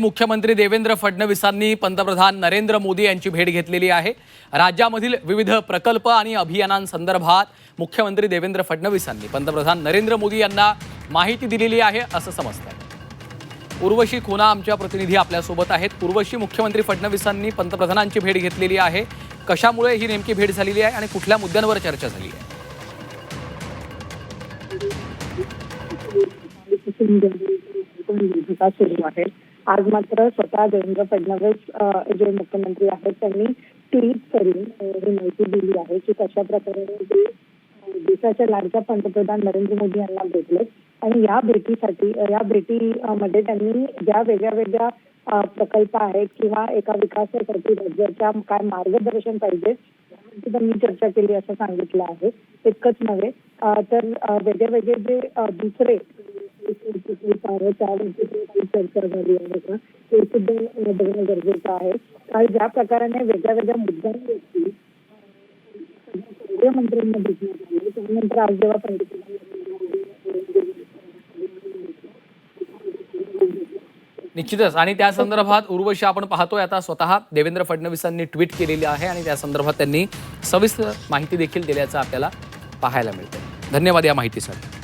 मुख्यमंत्री देवेंद्र फडणवीसांनी पंतप्रधान नरेंद्र मोदी यांची भेट घेतलेली आहे। राज्यामधील विविध प्रकल्प आणि अभियानांसंदर्भात मुख्यमंत्री देवेंद्र फडणवीसांनी पंतप्रधान नरेंद्र मोदी यांना माहिती दिलेली आहे असं समजतं। उर्वशी खुना आमच्या प्रतिनिधी आपल्या सोबत आहेत। उर्वशी, मुख्यमंत्री फडणवीसांनी पंतप्रधानांची भेट घेतलेली आहे, कशामुळे ही नेमकी भेट झालेली आहे आणि कुठल्या मुद्द्यांवर चर्चा झाली आहे? सुरू आहे। आज मात्र स्वतः देवेंद्र फडणवीस जे मुख्यमंत्री आहेत त्यांनी ट्विट करून ही माहिती दिली आहे की कशा प्रकारे ते देशाच्या लाडक्या पंतप्रधान नरेंद्र मोदी यांना भेटले आणि या भेटीमध्ये त्यांनी ज्या वेगळ्या प्रकल्प आहेत किंवा एका विकासासाठी राज्याच्या काय मार्गदर्शन पाहिजे यावरती त्यांनी चर्चा केली असं सांगितलं आहे। इतकंच नव्हे तर वेगळे जे दुसरे चर्चा झाली आहे का ते सुद्धा बघणं गरजेचं आहे। काल ज्या प्रकाराने वेगळ्या मुद्द्यांवरती मंत्र्यांना भेटण्यात आले त्यानंतर आज जेव्हा पंतप्रधान निश्चितच आणि त्या संदर्भात उर्वशी आपण पाहतोय आता स्वतः देवेंद्र फडणवीसांनी ट्विट केलेली आहे आणि त्या संदर्भात त्यांनी सविस्तर माहिती देखील दिल्याचं आपल्याला पाहायला मिळते। धन्यवाद या माहितीसाठी।